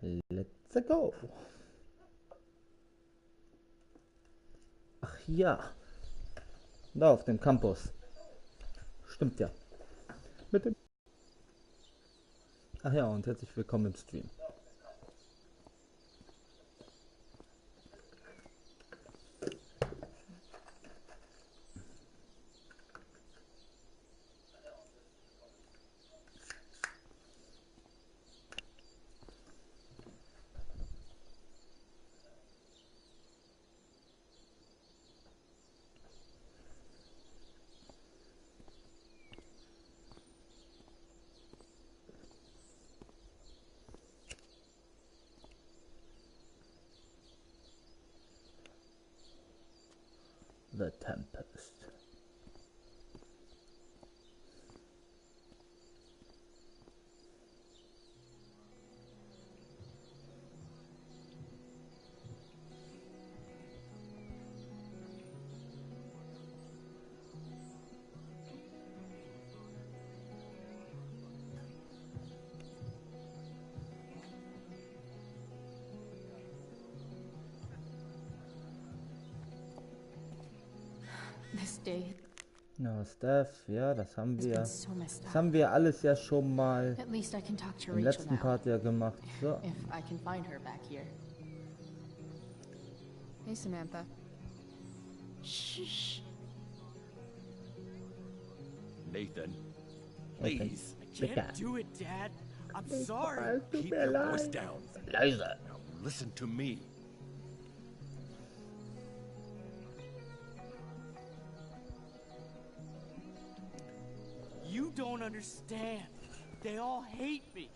Let's go. Ach ja, da auf dem Campus. Stimmt ja. Mit dem Ach ja, und herzlich willkommen im Stream. The Tempest. This day Ja, Steph, ja, das haben has wir. been so messed Das up. haben wir alles ja schon mal At least I can talk to im Rachel letzten now. Part ja gemacht. So. If I can find her back here. Hey, Samantha. Shh. Nathan, Okay. please, I can't do it, Dad. I'm sorry. keep your voice down. Leise. Now listen to me. You don't understand. They all hate me.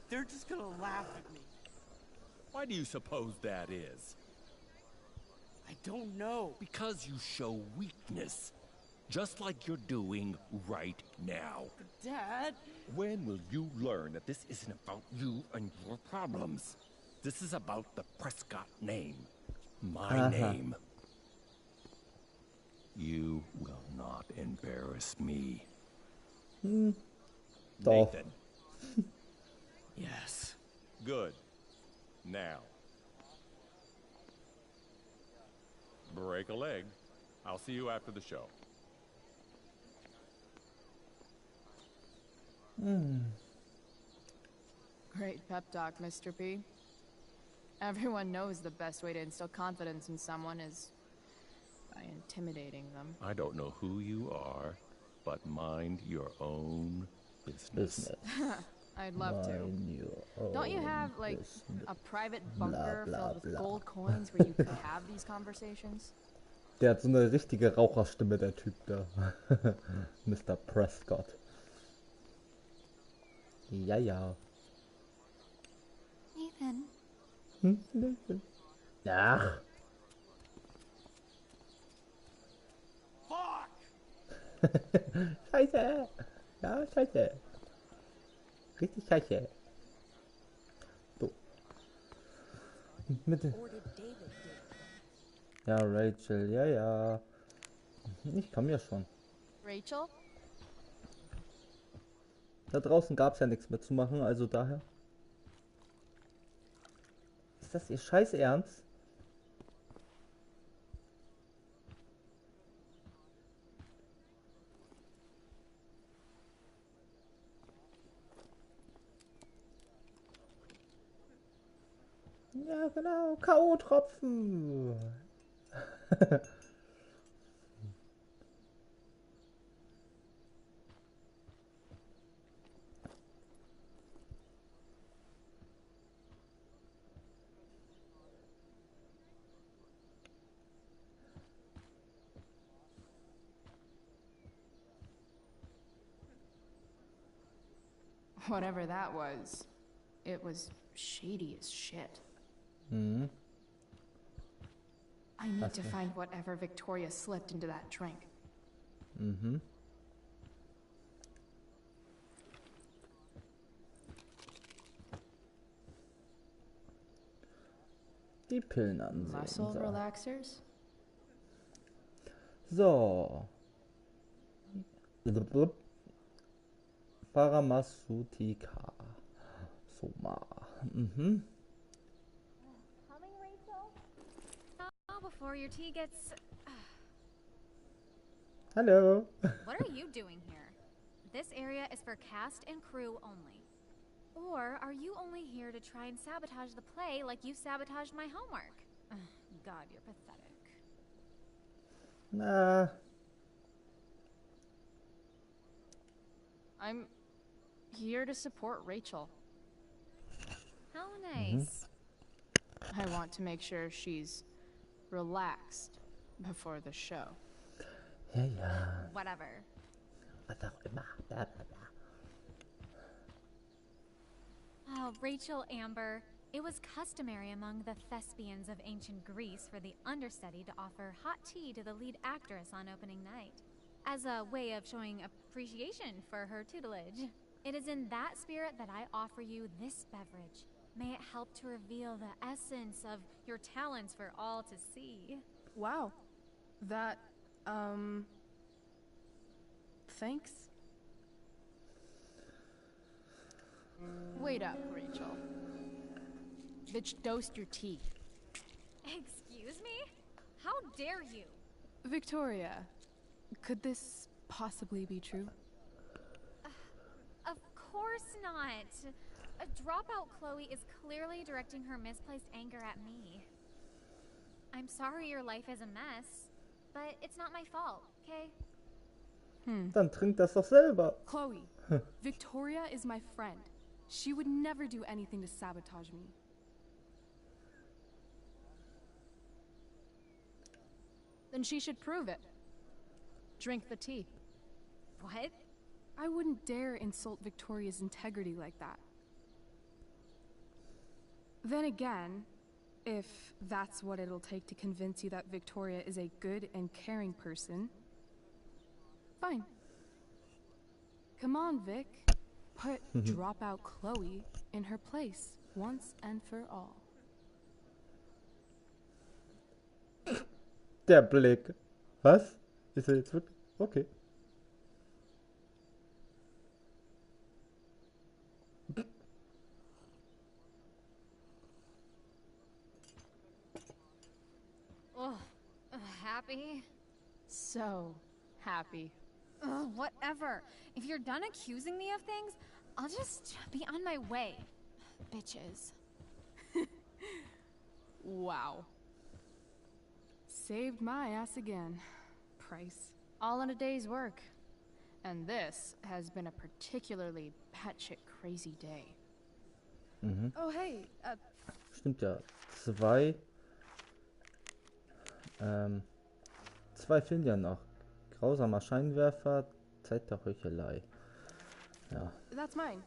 They're just gonna laugh at me. Why do you suppose that is? I don't know. Because you show weakness, just like you're doing right now. Dad, When will you learn that this isn't about you and your problems? This is about the Prescott name. My name. You will not embarrass me. Doch. Nathan. yes. Good. Now. Break a leg. I'll see you after the show. Great pep talk, Mr. P. Everyone knows the best way to instill confidence in someone is by intimidating them. I don't know who you are, but mind your own business. I'd love to. Mind your Don't you own have, like, business. a private Bla, bunker bla, filled with bla. gold coins where you could have these conversations? Der hat so eine richtige Raucherstimme, der Typ da. Mr. Prescott. Ja, ja. Nathan. Ach. Fuck! Scheiße. Ja, scheiße. Richtig scheiße. So. Mit Ja, Rachel, ja, ja. Ich komme ja schon. Rachel? Da draußen gab es ja nichts mehr zu machen, also daher. Ist das ihr Scheiß Ernst? Ja, genau, K.O.-Tropfen. Whatever that was, it was shady as shit. Mhm. I need That's to right. find whatever Victoria slipped into that drink. Mhm. Die Pillen ansehen. Muscle So. relaxers? So. Pharmaceutika. Soma. Mhm. before your tea gets... Hello. What are you doing here? This area is for cast and crew only. Or are you only here to try and sabotage the play like you sabotaged my homework? God, you're pathetic. Nah. I'm here to support Rachel. How nice. I want to make sure she's relaxed before the show. Ja, ja. Whatever. Was auch immer. Bla, bla, bla. Oh, Rachel Amber. It was customary among the thespians of ancient Greece for the understudy to offer hot tea to the lead actress on opening night, as a way of showing appreciation for her tutelage. It is in that spirit that I offer you this beverage. May it help to reveal the essence of your talents for all to see. Wow. That, thanks. Wait up, Rachel. Bitch, dosed your tea. Excuse me? How dare you? Victoria, could this possibly be true? Of course not. A dropout Chloe is clearly directing her misplaced anger at me. I'm sorry your life is a mess, but it's not my fault, okay? Dann trink das doch selber. Chloe, Victoria is my friend. She would never do anything to sabotage me. Then she should prove it. Drink the tea. What? I wouldn't dare insult Victoria's integrity like that. Then again, if that's what it'll take to convince you that Victoria is a good and caring person, fine. Come on, Vic. Put dropout Chloe in her place once and for all. Der Blick. Was? Ist er jetzt wirklich? Okay. Happy? So happy. Whatever. If you're done accusing me of things, I'll just be on my way. Bitches. Wow. Saved my ass again. Price. All in a day's work. And this has been a particularly batshit crazy day. Oh, hey, Stimmt ja. Zwei fehlen ja noch. Grausamer Scheinwerfer, Zeit der Heuchelei. Ja. that's mine.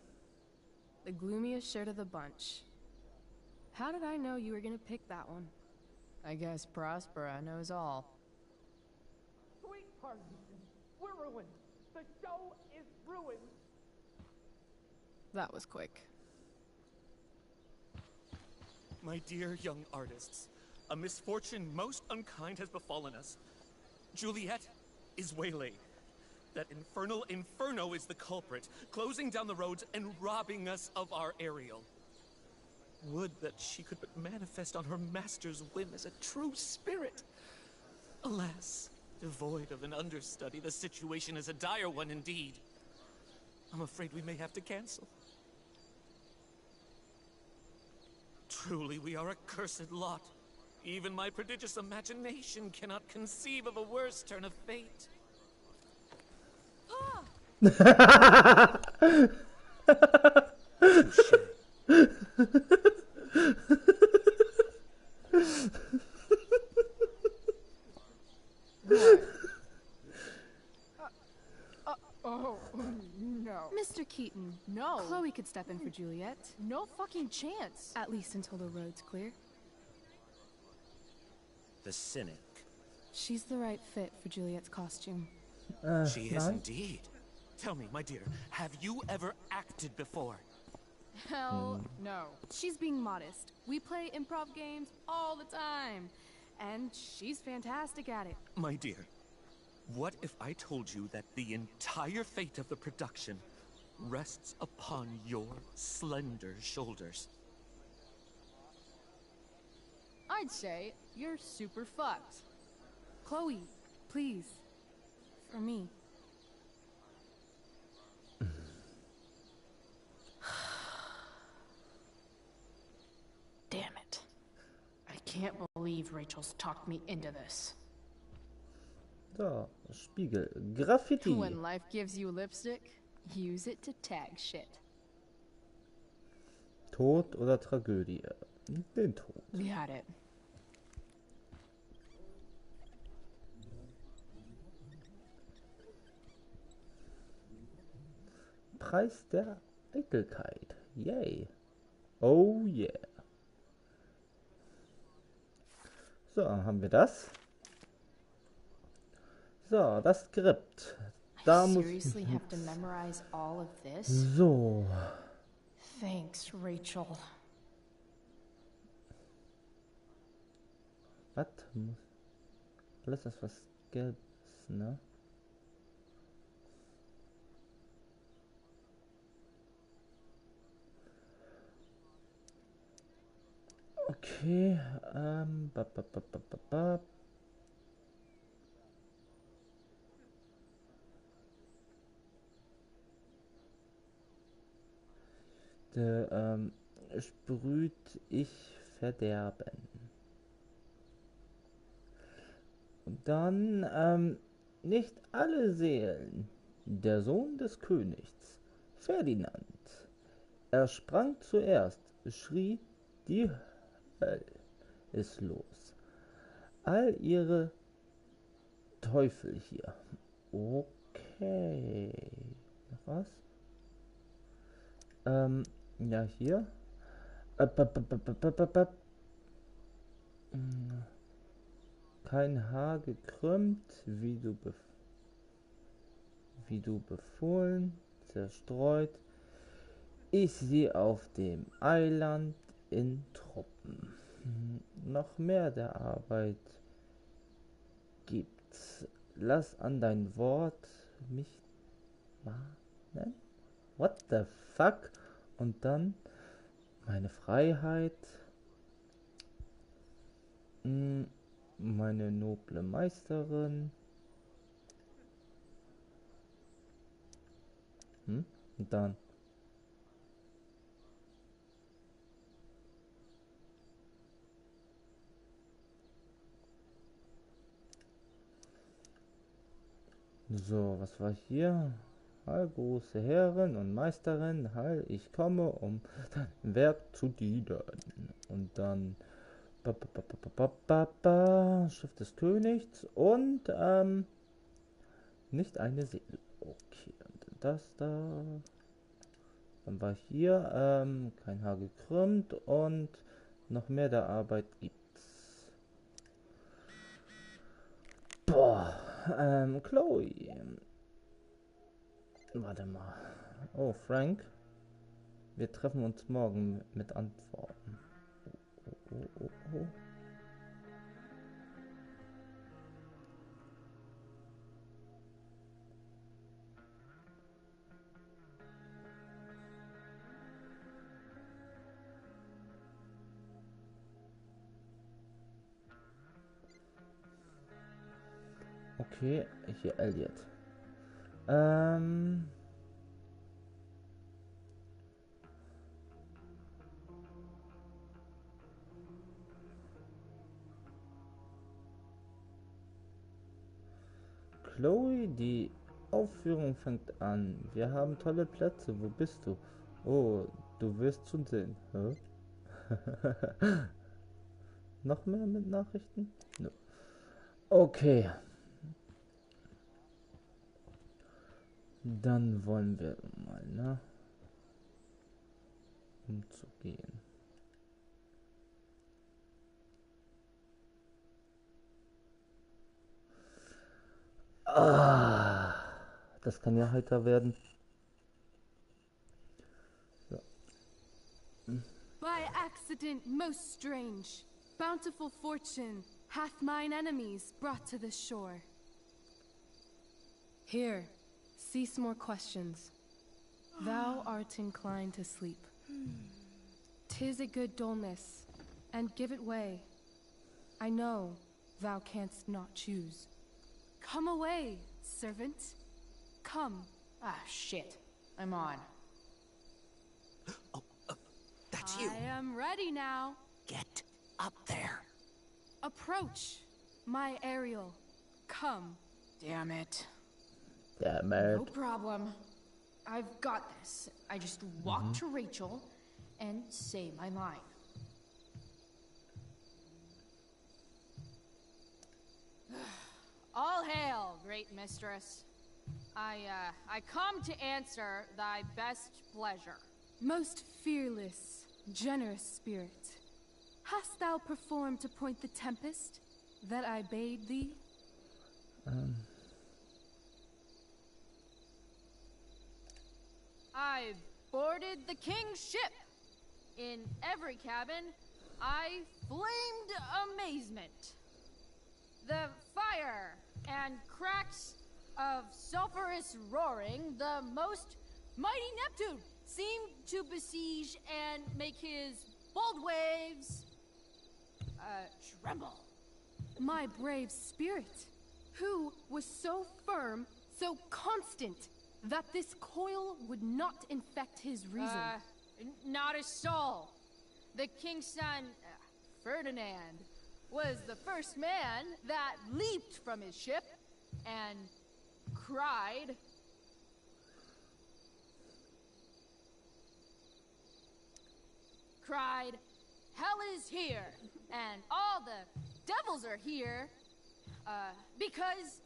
The gloomiest shirt of the bunch. How did I know you were gonna pick that one? I guess Prospera knows all. Sweet Parkinson, we're ruined. The show is ruined. That was quick. My dear young artists, a misfortune most unkind has befallen us. Juliet is waylaid. That infernal Inferno is the culprit, closing down the roads and robbing us of our Ariel. Would that she could but manifest on her master's whim as a true spirit. Alas, devoid of an understudy, the situation is a dire one indeed. I'm afraid we may have to cancel. Truly, we are a cursed lot. Even my prodigious imagination cannot conceive of a worse turn of fate. Oh, no. Mr. Keaton, No. Chloe could step in for Juliet. No fucking chance. At least until the road's clear. The cynic. She's the right fit for Juliet's costume. She is nein. indeed. Tell me, my dear, have you ever acted before? Hell no. She's being modest. We play improv games all the time. And she's fantastic at it. My dear, what if I told you that the entire fate of the production rests upon your slender shoulders? I'd say you're super fucked. Chloe, please. For me. Damn it. I can't believe Rachel's talked me into this. So, Spiegel. Graffiti. When life gives you lipstick, use it to tag shit. Tod oder Tragödie? Den Tod. Got it. Preis der Eitelkeit. Yay. Oh yeah. So, haben wir das. So, das Skript. Da I muss seriously have to memorize all of this? So. Thanks, Rachel. Was muss. Alles das was Gelbes, ne? Okay, sprüht ich Verderben. Und dann, nicht alle Seelen. Der Sohn des Königs, Ferdinand. Er sprang zuerst, schrie, die Hölle ist los. All ihre Teufel hier. Okay. Noch was? Ja, hier. Kein Haar gekrümmt, wie du befohlen, zerstreut. Ich sie auf dem Eiland in Truppen. Noch mehr der Arbeit gibt's. Lass an dein Wort mich mahnen. What the fuck? Und dann meine Freiheit. Meine noble Meisterin. Und dann. So, was war hier? Heil, große Herren und Meisterin, heil, ich komme, um dein Werk zu dienen. Und dann Schrift des Königs und nicht eine Seele. Okay, und das da. Dann war hier kein Haar gekrümmt und noch mehr der Arbeit gibt's. Boah, Chloe. Warte mal. Oh, Frank. Wir treffen uns morgen mit Antworten. Oh. Okay, hier Elliot. Chloe, die Aufführung fängt an. Wir haben tolle Plätze. Wo bist du? Oh, du wirst schon sehen. Hä? Noch mehr mit Nachrichten? No. Okay. Dann wollen wir mal, ne? Umzugehen. Das kann ja heiter werden. So. By accident most strange, bountiful fortune hath mine enemies brought to this shore. Here, cease more questions. Thou art inclined to sleep. 'Tis a good dullness, and give it way, I know thou canst not choose. Come away, servant. Come. Ah, shit. I'm on. That's you. I am ready now. Get up there. Approach, my Ariel. Come. Damn it. Damn No it. problem. I've got this. I just walk to Rachel and say my line. All hail, great mistress. I come to answer thy best pleasure. Most fearless, generous spirit, hast thou performed to point the tempest that I bade thee? I boarded the king's ship. In every cabin, I flamed amazement. The fire and cracks of sulphurous roaring, the most mighty Neptune seemed to besiege and make his bold waves tremble. My brave spirit, who was so firm, so constant, that this coil would not infect his reason. Not a soul. The king's son, Ferdinand, was the first man that leaped from his ship and cried, "Hell is here, and all the devils are here, because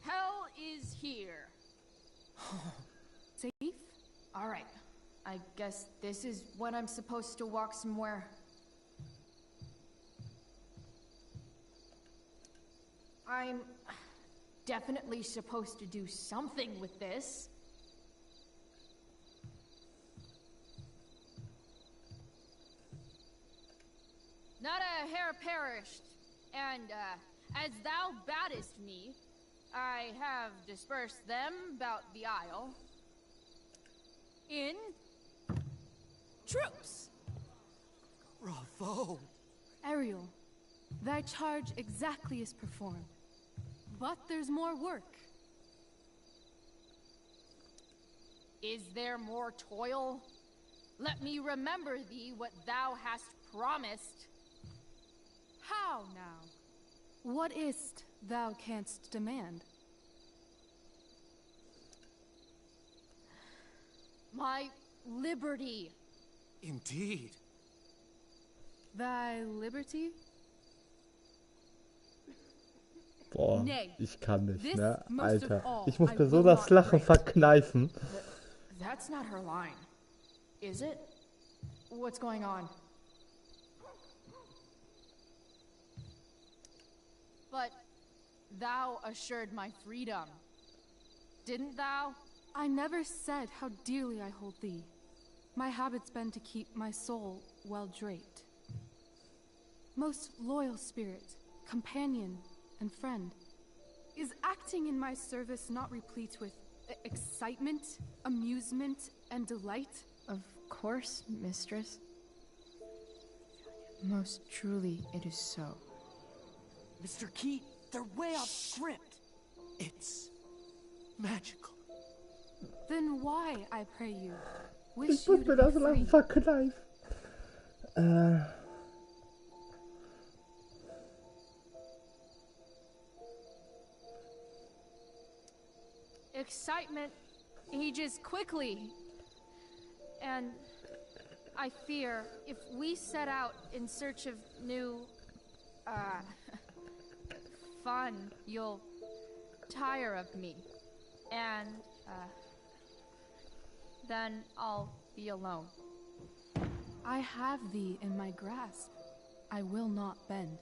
hell is here." Safe? All right, I guess this is when I'm supposed to walk somewhere. I'm definitely supposed to do something with this. Not a hair perished, and as thou baddest me, I have dispersed them about the isle in troops. Bravo. Ariel, thy charge exactly is performed. But there's more work. Is there more toil? Let me remember thee what thou hast promised. How now? What is't thou canst demand? My liberty. Indeed. Thy liberty? Boah, Nee, ich kann nicht, this ne? most of Alter, all ich muss I mir so will das not Lachen grant. verkneifen. That's not her line. Is it? What's going on? But thou assured my freedom. Didn't thou? I never said how dearly I hold thee. My habit's been to keep my soul well draped. Most loyal spirit, companion, and friend. Is acting in my service not replete with excitement, amusement, and delight? Of course, mistress. Most truly it is so. Mr. Keat, they're way off script. It's magical. Then why, I pray you, Ich wish muss you mir to das be Lachen free? verkneifen. Excitement ages quickly. And I fear if we set out in search of new, fun, you'll tire of me. And, then I'll be alone. I have thee in my grasp. I will not bend.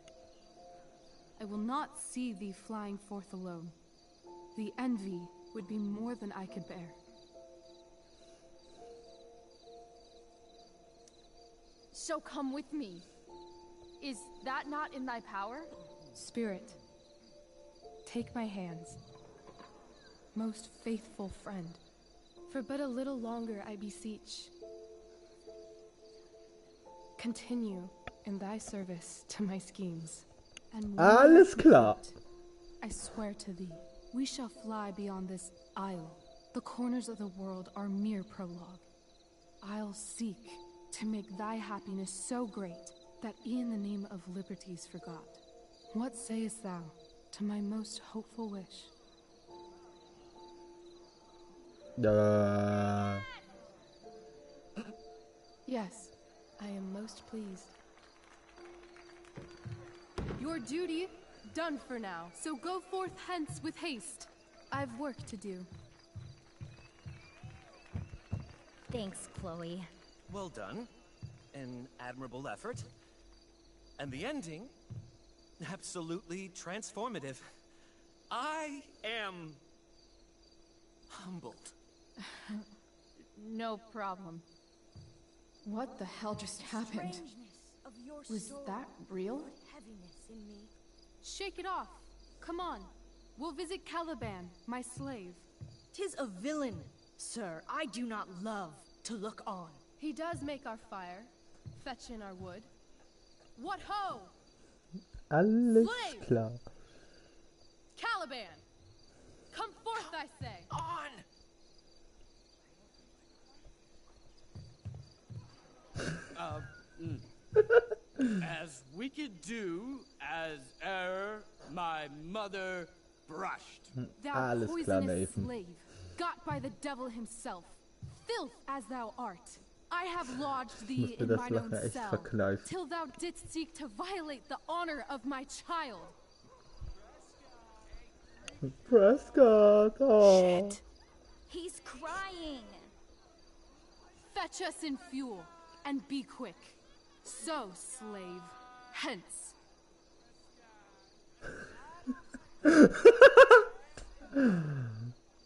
I will not see thee flying forth alone. The envy would be more than I could bear. So come with me. Is that not in thy power? Spirit, take my hands. Most faithful friend, for but a little longer I beseech. Continue in thy service to my schemes. And Alles klar. I swear to thee, we shall fly beyond this isle. The corners of the world are mere prologue. I'll seek to make thy happiness so great that e'en the name of liberty's forgot. What sayest thou to my most hopeful wish? Yes, I am most pleased. Your duty done for now, so go forth hence with haste. I've work to do. Thanks, Chloe. Well done. An admirable effort. And the ending, absolutely transformative. I am humbled. No problem. What the hell just happened? Was that real? Shake it off. Come on. We'll visit Caliban, my slave. 'Tis a villain, sir. I do not love to look on. He does make our fire, fetch in our wood. What ho! Alles Slave! klar. Caliban! Come forth, I say! On! As wicked do as e'er my mother brushed. Thou Alles klar, poisonous Nathan. slave, got by the devil himself, filth as thou art. I have lodged thee Musste in das mine own Lachen echt cell, verkneifen. till thou didst seek to violate the honor of my child. Prescott. Oh. Shit. He's crying. Fetch us in fuel, and be quick. So, slave, hence.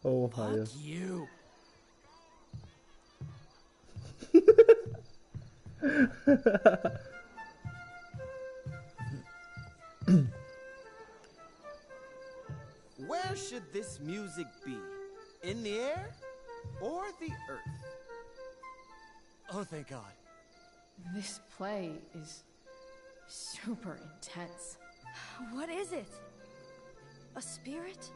Oh, Haie. You. Where should this music be? In the air or the earth? Oh, thank God. This play is super intense. What is it? A spirit?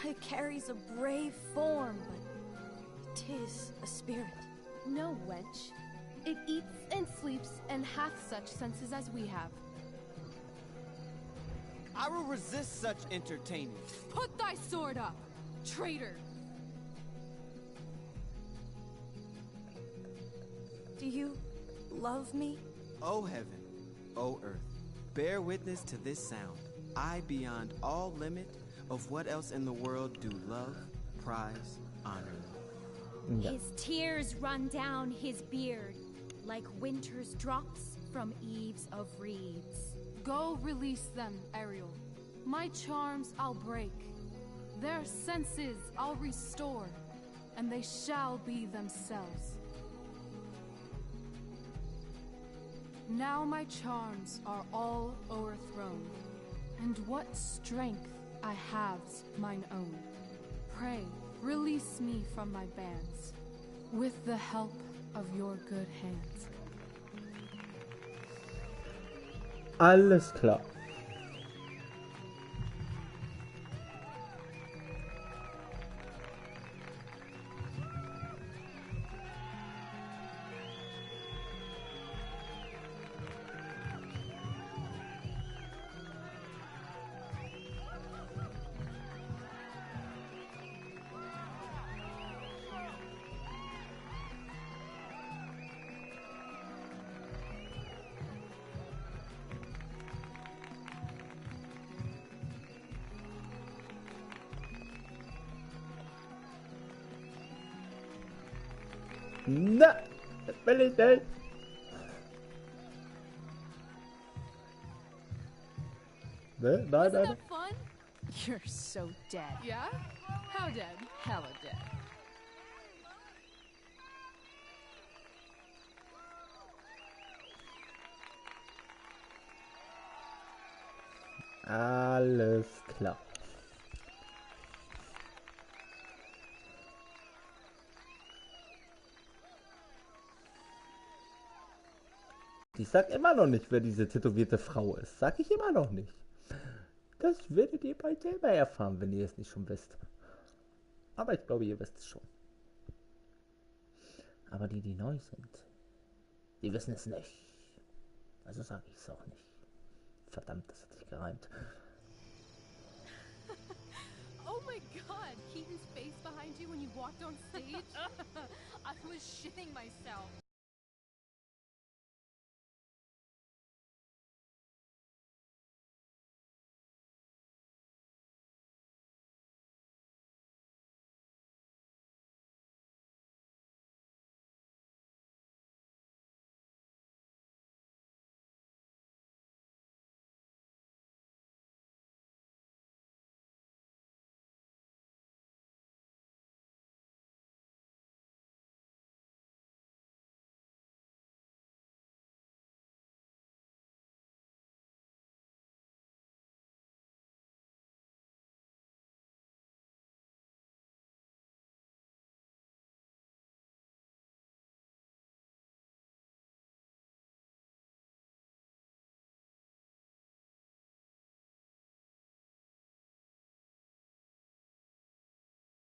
It carries a brave form, but 'tis a spirit. No, wench. It eats and sleeps and hath such senses as we have. I will resist such entertainment. Put thy sword up, traitor! Do you love me? O heaven, O earth, bear witness to this sound. I beyond all limit of what else in the world do love, prize, honor. Ja. His tears run down his beard like winter's drops from eaves of reeds. Go release them, Ariel. My charms I'll break. Their senses I'll restore, and they shall be themselves. Now my charms are all o'erthrown, and what strength I have's mine own. Pray, release me from my bands, with the help of your good hands. Alles klar. No, will ich nicht. Ne, nein, Wasn't nein. that fun? You're so dead. Yeah? How dead? Hella dead. Alles klar. Ich sag immer noch nicht, wer diese tätowierte Frau ist. Sag ich immer noch nicht. Das werdet ihr bald selber erfahren, wenn ihr es nicht schon wisst. Aber ich glaube, ihr wisst es schon. Aber die, die neu sind, die wissen es nicht. Also sage ich es auch nicht. Verdammt, das hat sich gereimt. Oh my god, Keaton's face behind you when you walked on stage? I was shitting myself.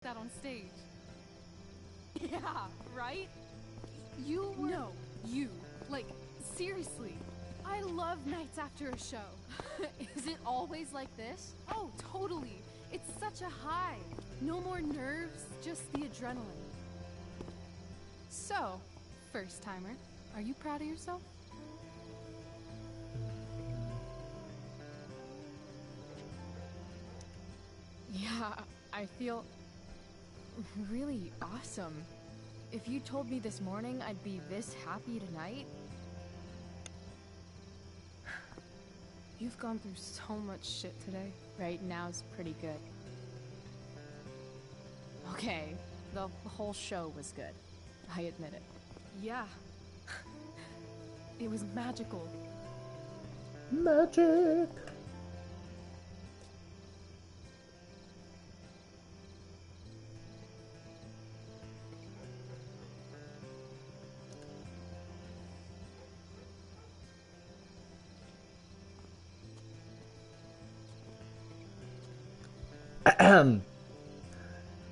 That on stage. Yeah, right? You were... No, you. Like, seriously. I love nights after a show. Is it always like this? Oh, totally. It's such a high. No more nerves, just the adrenaline. So, first timer, are you proud of yourself? Yeah, I feel really awesome. If you told me this morning I'd be this happy tonight... You've gone through so much shit today. Right now's pretty good. Okay, the whole show was good. I admit it. Yeah. It was magical. Magic!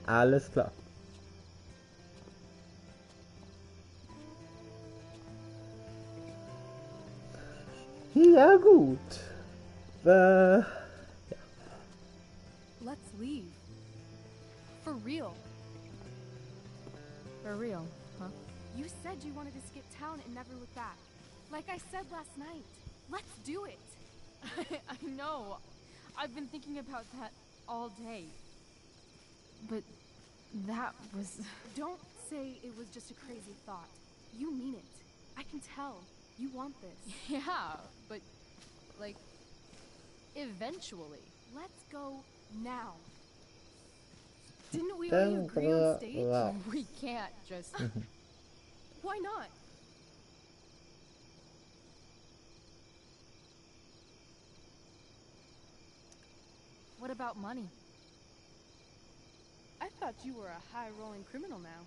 Alles klar. Ja, gut. Ja. Let's leave. For real. For real, huh? You said you wanted to skip town and never look back. Like I said last night. Let's do it. I know. I've been thinking about that all day. But that was... Don't say it was just a crazy thought. You mean it. I can tell. You want this. Yeah, but... like... eventually. Let's go now. Didn't we already agree on stage? We can't just... Why not? What about money? I thought you were a high-rolling criminal now.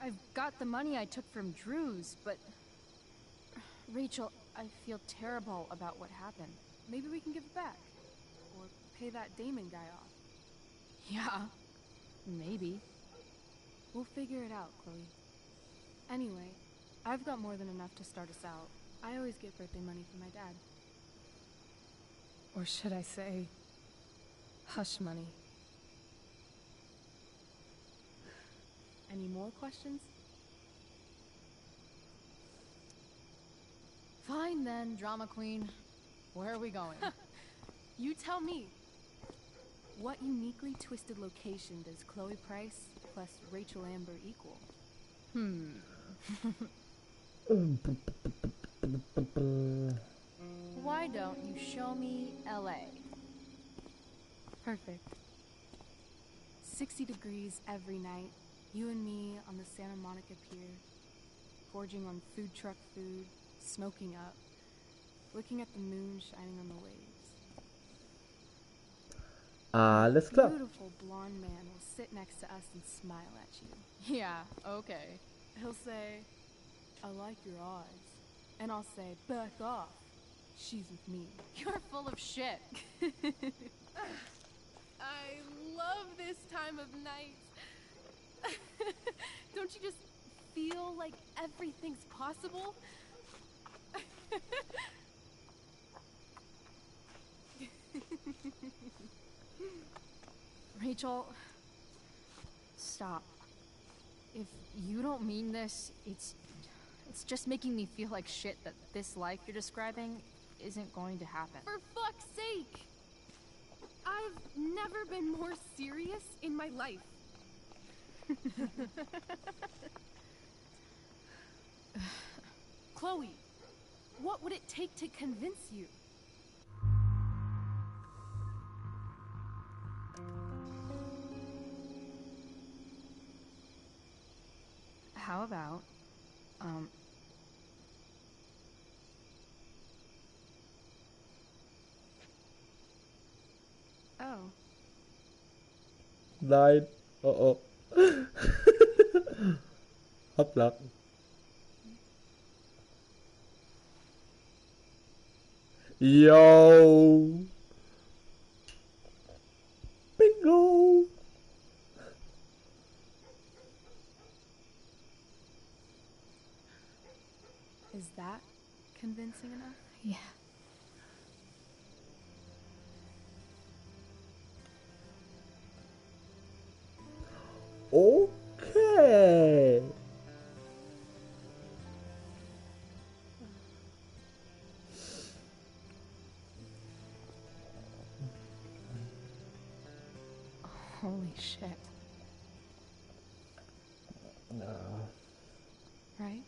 I've got the money I took from Drew's, but... Rachel, I feel terrible about what happened. Maybe we can give it back. Or pay that Damon guy off. Yeah, maybe. We'll figure it out, Chloe. Anyway, I've got more than enough to start us out. I always get birthday money from my dad. Or should I say, hush money. Any more questions? Fine then, drama queen. Where are we going? You tell me. What uniquely twisted location does Chloe Price plus Rachel Amber equal? Why don't you show me LA? Perfect. 60 degrees every night. You and me on the Santa Monica Pier. Gorging on food truck food. Smoking up. Looking at the moon shining on the waves. Alles klar. Beautiful blonde man will sit next to us and smile at you. Yeah, okay. He'll say, I like your eyes. And I'll say, back off. She's with me. You're full of shit. I love this time of night. Don't you just feel like everything's possible? Rachel, stop. If you don't mean this, it's just making me feel like shit that this life you're describing isn't going to happen. For fuck's sake! I've never been more serious in my life. Chloe, what would it take to convince you? How about, Oh. Nein. Oh oh. Hoppla. Yo. Bingo. Is that convincing enough? yeah. Okay. Holy shit. Right?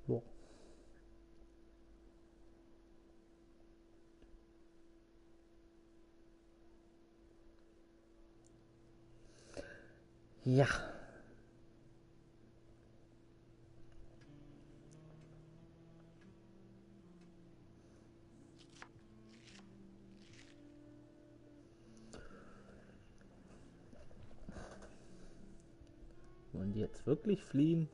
So. Ja. Wollen die jetzt wirklich fliehen?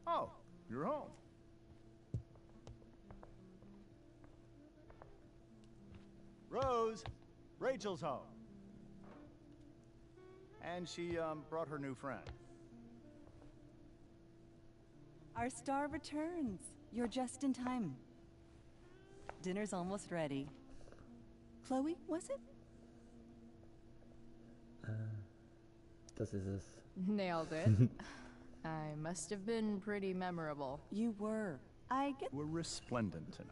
Oh, you're home. Rose, Rachel's home. And she, brought her new friend. Our star returns. You're just in time. Dinner's almost ready. Chloe, was it? Das ist es. Nailed it. I must have been pretty memorable. You were. I get... We're resplendent tonight.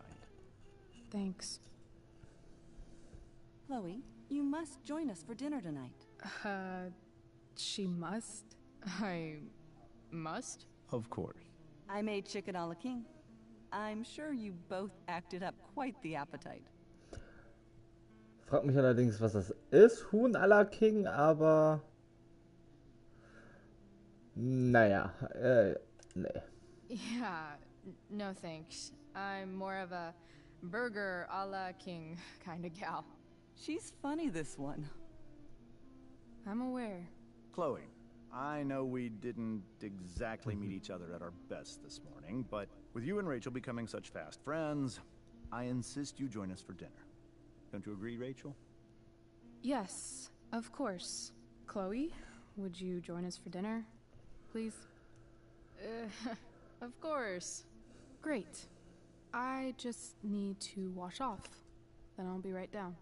Thanks. Chloe, you must join us for dinner tonight. she must. I must? Of course. I made chicken a la king. I'm sure you both acted up quite the appetite. Frag mich allerdings, was das ist, Huhn à la King, aber naja, nee. Yeah, no thanks. I'm more of a burger a la king kind of gal. She's funny, this one. I'm aware. Chloe, I know we didn't exactly meet each other at our best this morning, but with you and Rachel becoming such fast friends, I insist you join us for dinner. Don't you agree, Rachel? Yes, of course. Chloe, would you join us for dinner, please? Of course. Great. I just need to wash off. Then I'll be right down.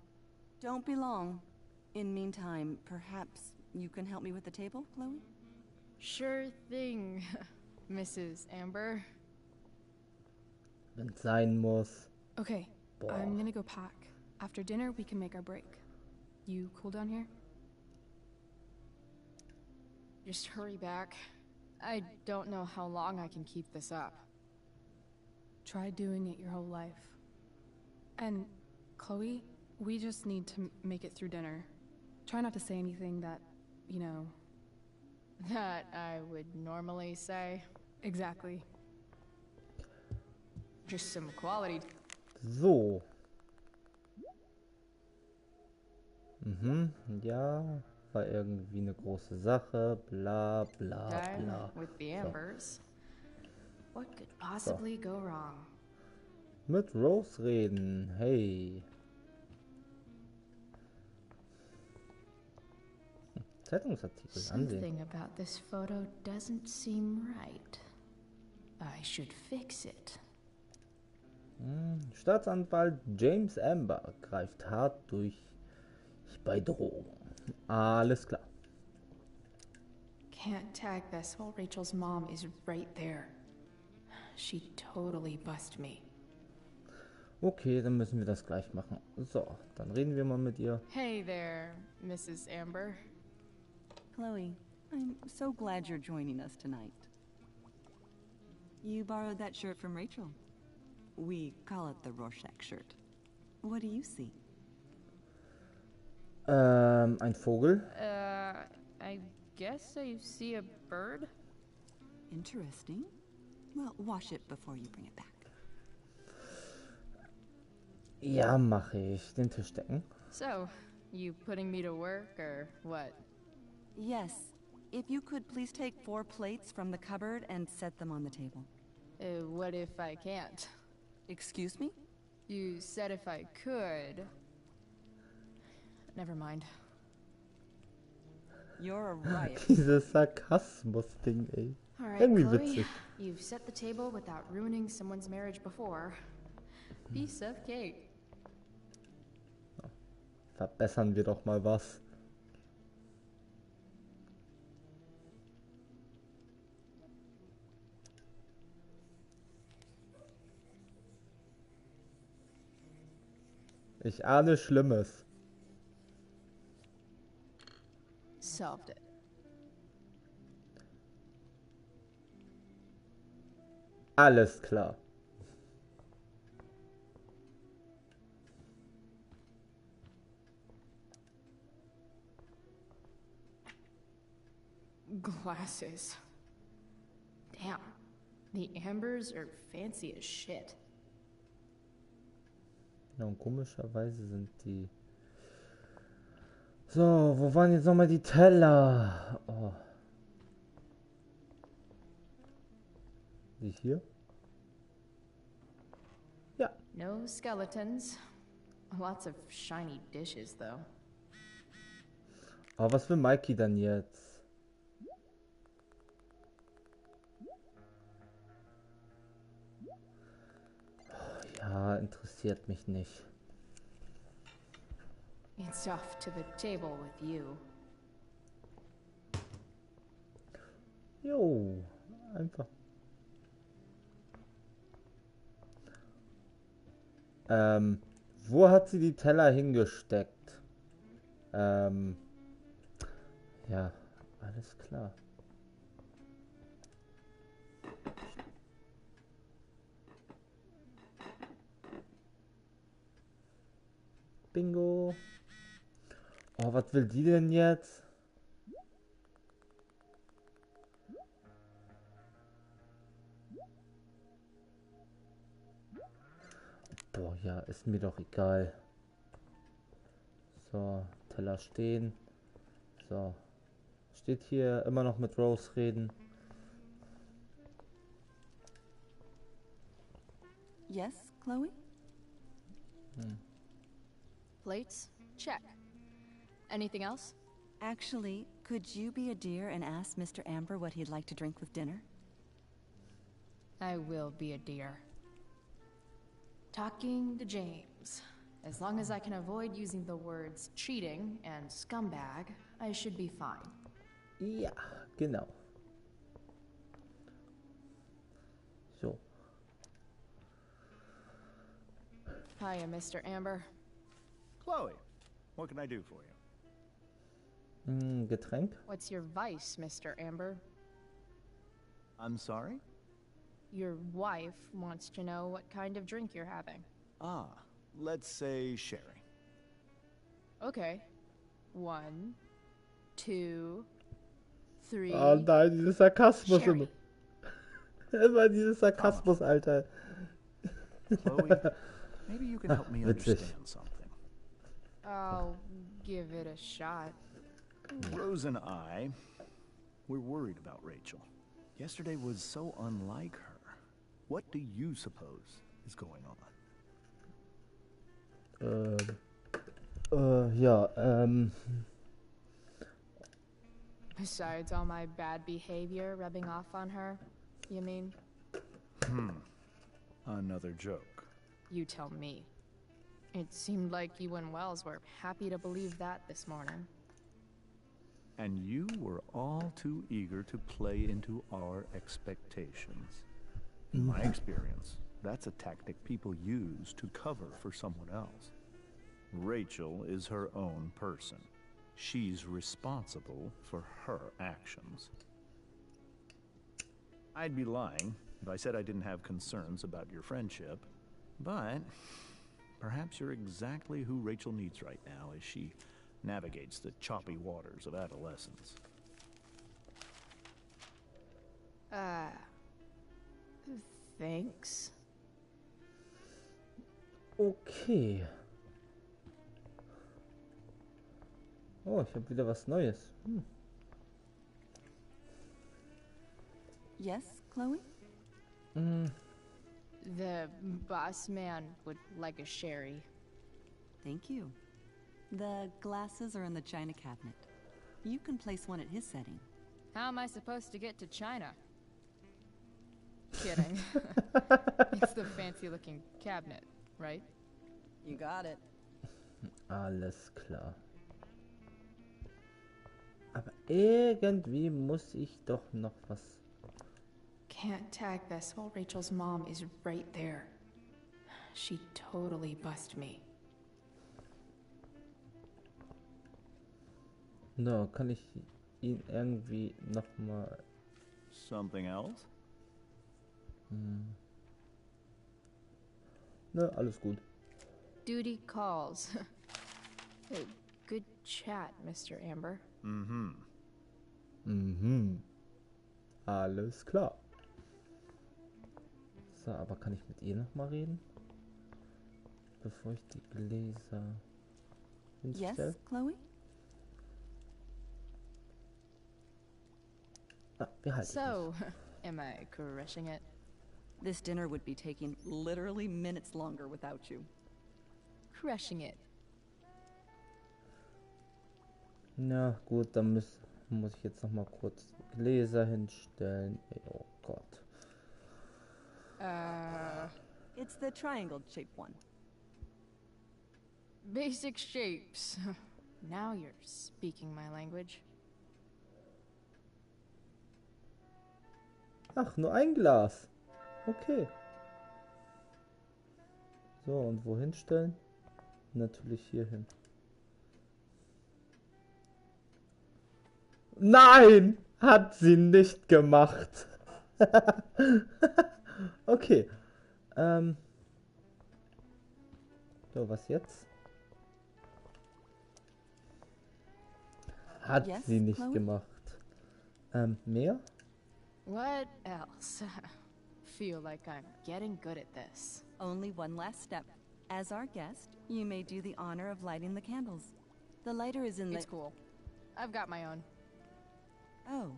Don't be long. In meantime, perhaps you can help me with the table, Chloe? Sure thing, Mrs. Amber. Wenn's sein muss. Okay, Boah. I'm gonna go pack. After dinner, we can make our break. You cool down here? Just hurry back. I don't know how long I can keep this up. Try doing it your whole life. And, Chloe, we just need to make it through dinner. Try not to say anything that, you know... That I would normally say. Exactly. Just some quality. So. Ja, war irgendwie eine große Sache, bla bla Done bla. with the So. Ambers. What could possibly go wrong? Mit Rose reden, hey. Zeitungsartikel ansehen. Something about this photo doesn't seem right. I should fix it. Staatsanwalt James Amber greift hart durch bei Drogen. Alles klar. Can't tag this while Rachel's mom is right there. She'd totally bust me. Okay, dann müssen wir das gleich machen. So, dann reden wir mal mit ihr. Hey there, Mrs. Amber. Chloe, I'm so glad you're joining us tonight. You borrowed that shirt from Rachel. We call it the Rorschach shirt. What do you see? Ein Vogel. I guess I see a bird. Interesting. Well, wash it before you bring it back. Ja, mache ich. Den Tisch decken. So, you putting me to work or what? Yes. If you could please take 4 plates from the cupboard and set them on the table. What if I can't? Excuse me? You said if I could. Never mind. You're a riot. Dieses Sarkasmus-Ding, ey. Alright, Irgendwie Chloe. witzig. You've set the table without ruining someone's marriage before. Piece of cake. Verbessern wir doch mal was. Ich ahne Schlimmes. Solved it. Alles klar. Glasses. Damn. The Ambers are fancy as shit. Ja, und komischerweise sind die... So, wo waren jetzt nochmal die Teller? Oh. Die hier? Ja. No skeletons. Lots of shiny dishes, though. Aber was will Mikey dann jetzt? Oh, ja, interessiert mich nicht. It's off to the table with you. Jo, einfach. Wo hat sie die Teller hingesteckt? Ja, alles klar. Bingo. Oh, was will die denn jetzt? Boah, ja, ist mir doch egal. So, Teller stehen. So. Steht hier immer noch mit Rose reden. Yes, Chloe? Plates? Check. Anything else? Actually, could you be a dear and ask Mr. Amber what he'd like to drink with dinner? I will be a dear. Talking to James. As long as I can avoid using the words cheating and scumbag, I should be fine. Ja, genau. So. Hiya, Mr. Amber. Chloe, what can I do for you? Getränk? What's your vice, Mr. Amber? I'm sorry? Your wife wants to know what kind of drink you're having. Ah, let's say sherry. Okay. 1, 2, 3. Oh nein, dieses Sarkasmus. Sherry. Immer dieses Sarkasmus, Alter. Chloe, maybe you can help me Witzig. understand something. I'll give it a shot. Rose and I, we're worried about Rachel. Yesterday was so unlike her. What do you suppose is going on? Ja, Besides all my bad behavior rubbing off on her, you mean? Another joke. You tell me. It seemed like you and Wells were happy to believe that this morning. And you were all too eager to play into our expectations. In my experience, that's a tactic people use to cover for someone else. Rachel is her own person. She's responsible for her actions. I'd be lying if I said I didn't have concerns about your friendship, but perhaps you're exactly who Rachel needs right now as she navigates the choppy waters of adolescence. Thanks. okay. Oh, ich habe wieder was Neues. Yes, Chloe? The boss man would like a sherry. Thank you. The glasses are in the china cabinet. You can place one at his setting. How am I supposed to get to China? Kidding. It's the fancy-looking cabinet, right? You got it. Alles klar. Aber irgendwie muss ich doch noch was... Can't tag this while Rachel's mom is right there. She'd totally bust me. No, kann ich ihn irgendwie noch mal... Something else? Ne, alles gut. Duty calls. Good chat, Mr. Amber. Alles klar. So, aber kann ich mit ihr noch mal reden? Bevor ich die Gläser hinstelle? Yes, Chloe? Ah, wir halten So, am I crushing it? This dinner would be taking literally minutes longer without you. Crushing it. Na gut, dann muss ich jetzt noch mal kurz Gläser hinstellen. Oh Gott. It's the triangle-shaped one. Basic shapes. Now you're speaking my language. Ach, nur ein Glas. Okay. So, und wohin stellen? Natürlich hier hin. Nein, hat sie nicht gemacht. Okay. So, was jetzt? Hat Yes, sie nicht Chloe? gemacht. Mehr? What else? Feel like I'm getting good at this. Only one last step. As our guest, you may do the honor of lighting the candles. The lighter is in the... It's cool. I've got my own. Oh.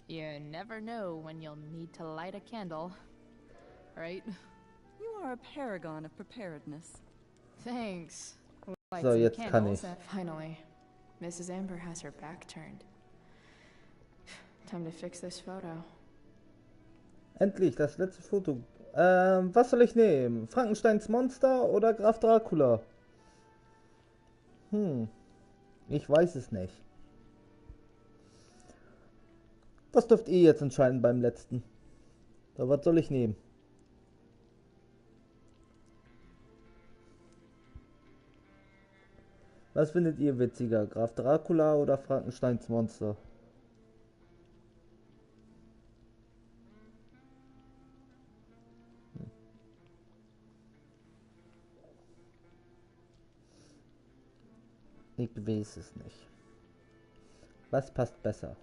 You never know when you'll need to light a candle, right? You are a paragon of preparedness. Thanks. Light So, some jetzt kann candles ich. and- Finally, Mrs. Amber has her back turned. Time to fix this photo. Endlich, das letzte Foto. Was soll ich nehmen? Frankensteins Monster oder Graf Dracula? Ich weiß es nicht. Das dürft ihr jetzt entscheiden beim letzten. So, was soll ich nehmen? Was findet ihr witziger? Graf Dracula oder Frankensteins Monster? Ich weiß es nicht. Was passt besser?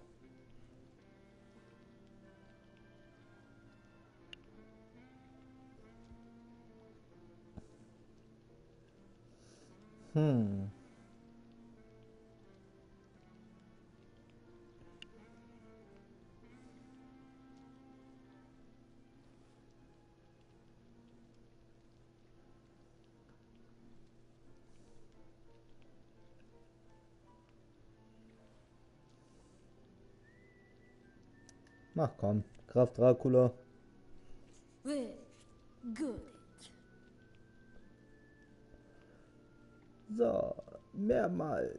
Ach komm, Graf Dracula. Very good. So, mehrmal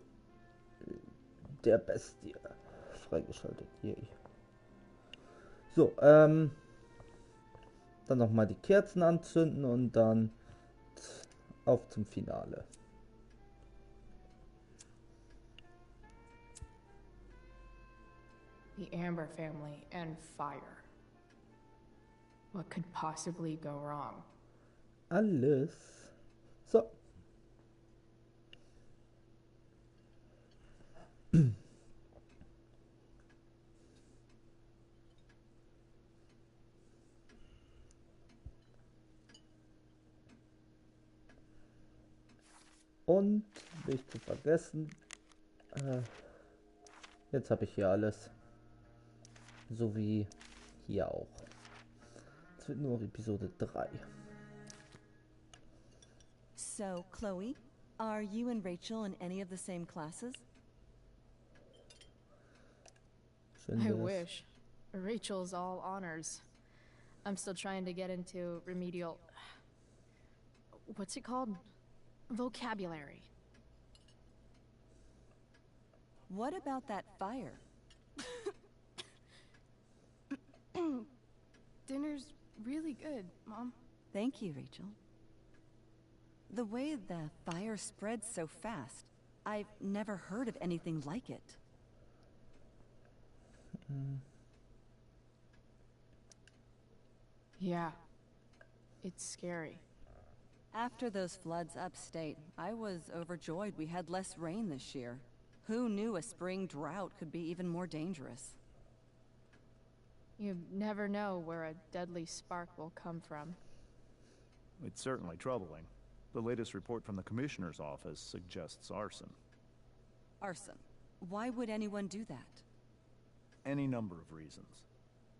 der Bestie freigeschaltet. Yay. So, dann nochmal die Kerzen anzünden und dann auf zum Finale. The Amber family and fire. What could possibly go wrong? Alles. So. Und nicht zu vergessen, jetzt habe ich hier alles. So wie hier auch. Es wird nur noch Episode 3. So, Chloe, are you and Rachel in any of the same classes? Schön I wär's. wish. Rachel's all honors. I'm still trying to get into remedial... What's it called? Vocabulary. What about that fire? Dinner's really good, Mom. Thank you, Rachel. The way the fire spreads so fast, I've never heard of anything like it. Yeah. It's scary. After those floods upstate, I was overjoyed we had less rain this year. Who knew a spring drought could be even more dangerous? You never know where a deadly spark will come from. It's certainly troubling. The latest report from the Commissioner's office suggests arson. Arson. Why would anyone do that? Any number of reasons.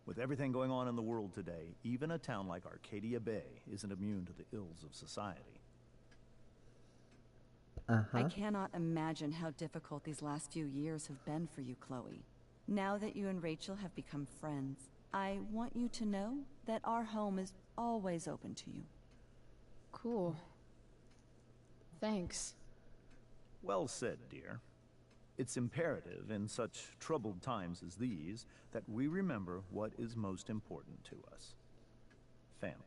With everything going on in the world today, even a town like Arcadia Bay isn't immune to the ills of society. I cannot imagine how difficult these last few years have been for you, Chloe. Now that you and Rachel have become friends, I want you to know that our home is always open to you. Cool. Thanks. Well said, dear. It's imperative in such troubled times as these that we remember what is most important to us. Family.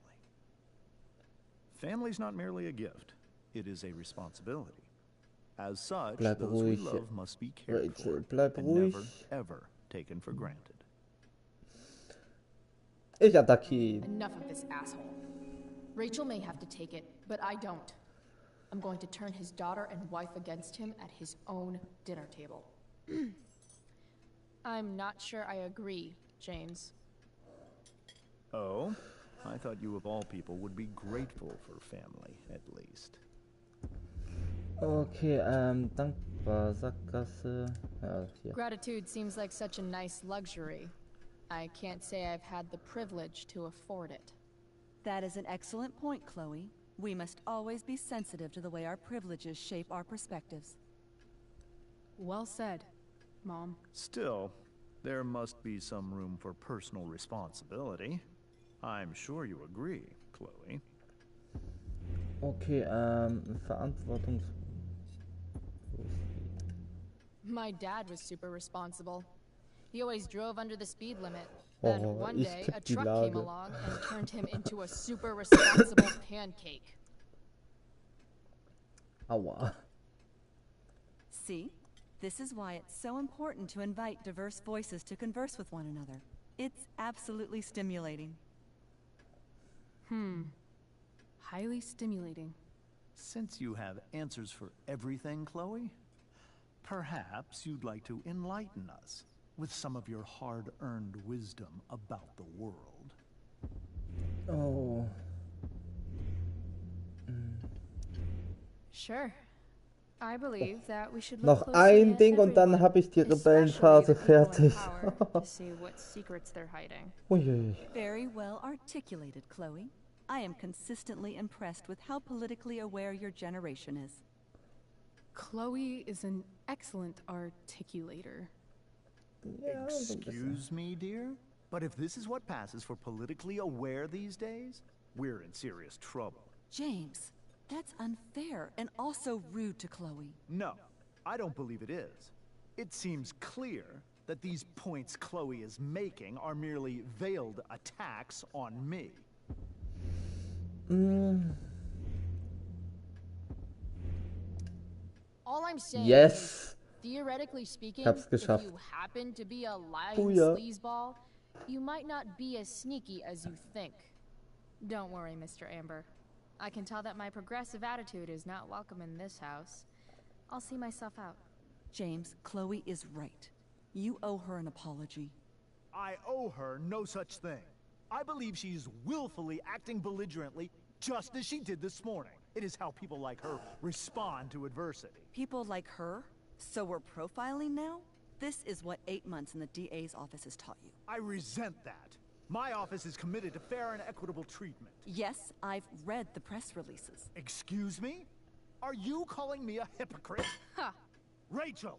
Family's not merely a gift, it is a responsibility. As such, Bleib those we ruhig, love must be cared Rachel, for bleib and ruhig. never, ever taken for granted. Ich attackiere ihn. Enough of this asshole. Rachel may have to take it, but I don't. I'm going to turn his daughter and wife against him at his own dinner table. I'm not sure I agree, James. Oh? I thought you of all people would be grateful for family, at least. Okay, dankbar, Sackgasse. Ja, hier. Gratitude seems like such a nice luxury. I can't say I've had the privilege to afford it. That is an excellent point, Chloe. We must always be sensitive to the way our privileges shape our perspectives. Well said, Mom. Still, there must be some room for personal responsibility. I'm sure you agree, Chloe. Okay, Verantwortungs... My dad was super responsible. He always drove under the speed limit. Then one day, a truck came along and turned him into a super responsible pancake. Aua. See? This is why it's so important to invite diverse voices to converse with one another. It's absolutely stimulating. Highly stimulating. Since you have answers for everything, Chloe, perhaps you'd like to enlighten us with some of your hard-earned wisdom about the world. Oh. Sure. I believe that we should Noch ein Ding und dann habe ich die Rebellenphase fertig. to see what secrets they're hiding. Uiui. Very well articulated, Chloe. I am consistently impressed with how politically aware your generation is. Chloe is an excellent articulator. Excuse me, dear? But if this is what passes for politically aware these days, we're in serious trouble. James, that's unfair and also rude to Chloe. No, I don't believe it is. It seems clear that these points Chloe is making are merely veiled attacks on me. All I'm saying Yes. is, theoretically speaking, Hab's if geschafft. you happen to be a lying Booyah. sleazeball, you might not be as sneaky as you think. Don't worry, Mr. Amber. I can tell that my progressive attitude is not welcome in this house. I'll see myself out. James, Chloe is right. You owe her an apology. I owe her no such thing. I believe she is willfully acting belligerently, just as she did this morning. It is how people like her respond to adversity. People like her? So we're profiling now? This is what 8 months in the DA's office has taught you. I resent that. My office is committed to fair and equitable treatment. Yes, I've read the press releases. Excuse me? Are you calling me a hypocrite? Ha! Rachel!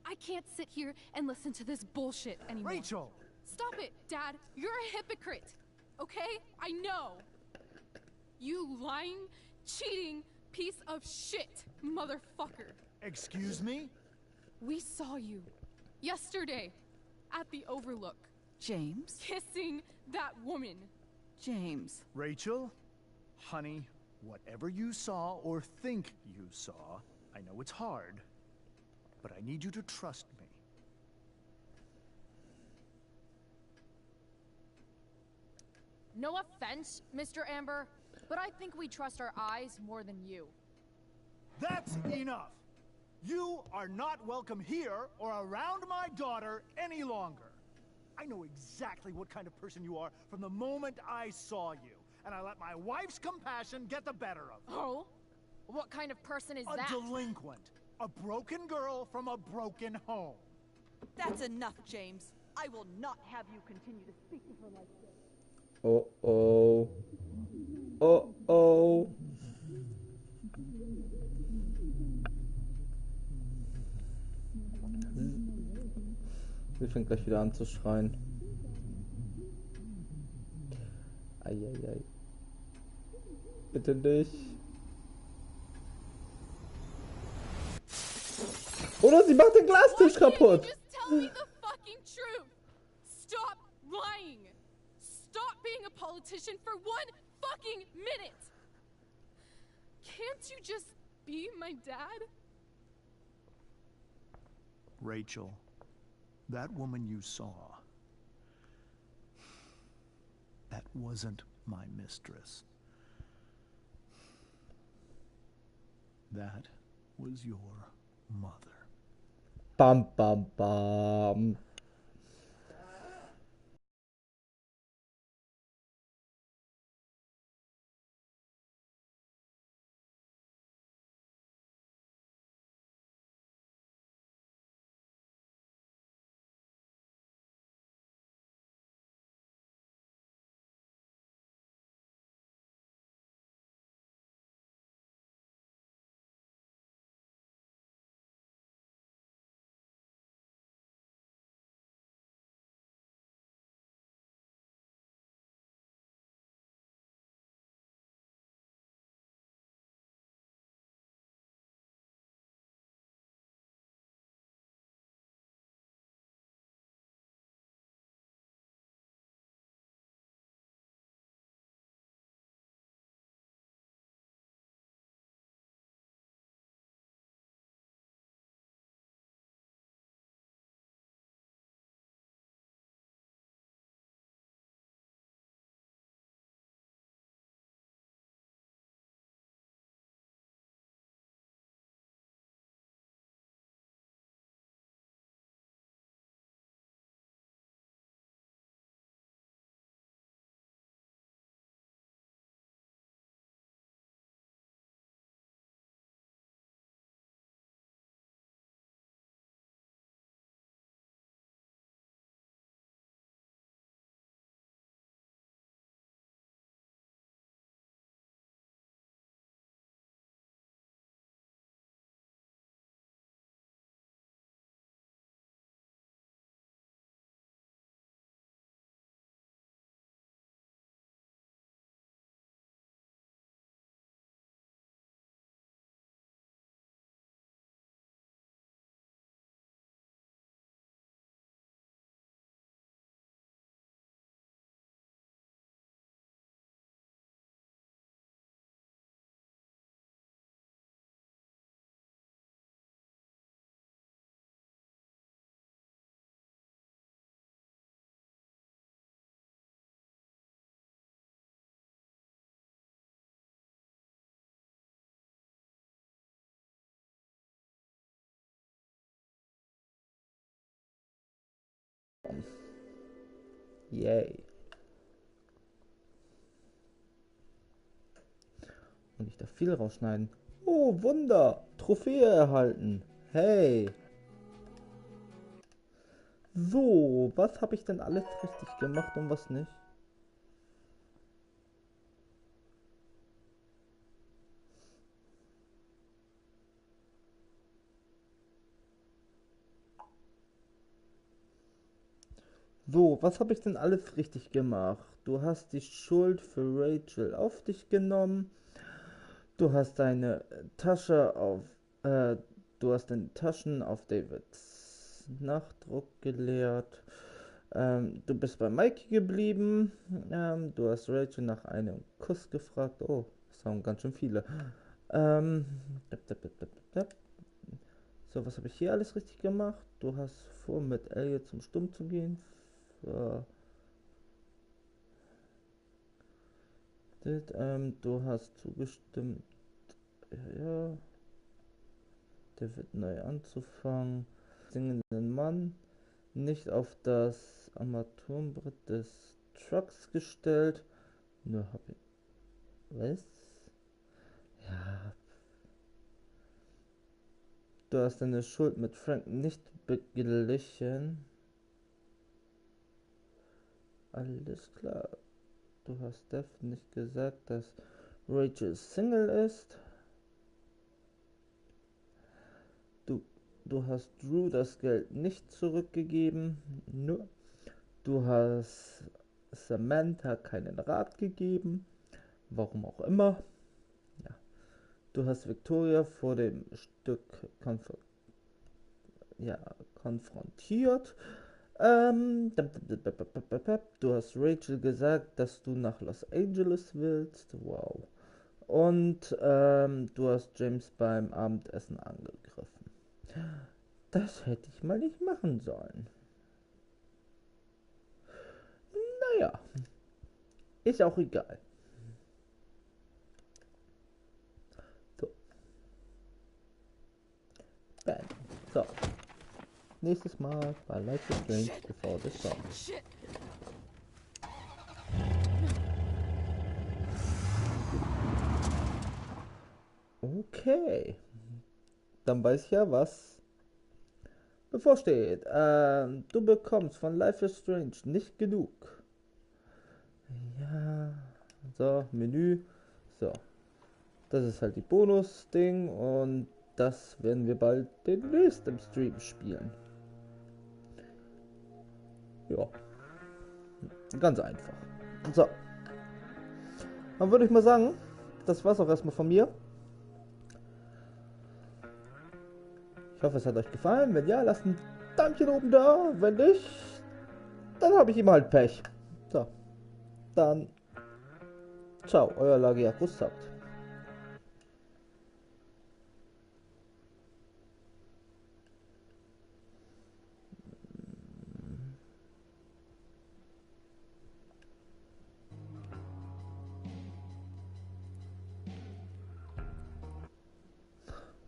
I can't sit here and listen to this bullshit anymore. Rachel! Stop it, Dad. You're a hypocrite. Okay? I know. You lying, cheating piece of shit, motherfucker. Excuse me? We saw you yesterday at the Overlook. James? Kissing that woman. James. Rachel? Honey, whatever you saw or think you saw, I know it's hard, but I need you to trust me. No offense, Mr. Amber, but I think we trust our eyes more than you. That's enough! You are not welcome here or around my daughter any longer. I know exactly what kind of person you are from the moment I saw you, and I let my wife's compassion get the better of me. Oh? What kind of person is that? A delinquent. A broken girl from a broken home. That's enough, James. I will not have you continue to speak to her like this. Oh. Sie fängt gleich wieder an zu schreien. Eieiei. Bitte nicht. Oder sie macht den Glastisch kaputt. Just tell me the fucking truth. Stop lying. Stop being a politician for 1 fucking minute. Can't you just be my dad? Rachel, that woman you saw, that wasn't my mistress. That was your mother. Bam, bam, bam. Yay. Und ich darf viel rausschneiden. Oh, Wunder! Trophäe erhalten. Hey. So, was habe ich denn alles richtig gemacht und was nicht? So, was habe ich denn alles richtig gemacht? Du hast die Schuld für Rachel auf dich genommen. Du hast deine Tasche auf, äh, du hast deine Taschen auf Davids Nachdruck geleert. Du bist bei Mikey geblieben. Du hast Rachel nach einem Kuss gefragt. Oh, das waren ganz schön viele. Ähm, so, was habe ich hier alles richtig gemacht? Du hast vor, mit Elliot zum Stumm zu gehen. Du hast zugestimmt. Ja. Der wird neu anzufangen. Singenden Mann nicht auf das Armaturenbrett des Trucks gestellt. Nur hab ich. Was? Ja. Du hast deine Schuld mit Frank nicht beglichen. Alles klar. Du hast Steph nicht gesagt, dass Rachel Single ist. Du hast Drew das Geld nicht zurückgegeben. Nur. Du hast Samantha keinen Rat gegeben. Warum auch immer. Ja. Du hast Victoria vor dem Stück konfrontiert. Du hast Rachel gesagt, dass du nach Los Angeles willst. Wow. Und du hast James beim Abendessen angegriffen. Das hätte ich mal nicht machen sollen. Naja, ist auch egal. So. Bam. So. Nächstes Mal bei Life is Strange Before the Storm. Okay. Dann weiß ich ja, was bevorsteht. Du bekommst von Life is Strange nicht genug. Ja. So, Menü. So. Das ist halt die Bonus-Ding und das werden wir bald demnächst im Stream spielen. Ja. Ganz einfach. So. Dann würde ich mal sagen, das war's auch erstmal von mir. Ich hoffe, es hat euch gefallen. Wenn ja, lasst ein Däumchen oben da. Wenn nicht, dann habe ich ihm halt Pech. So. Dann. Ciao, euer Lagia Habt.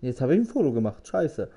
Jetzt habe ich ein Foto gemacht. Scheiße.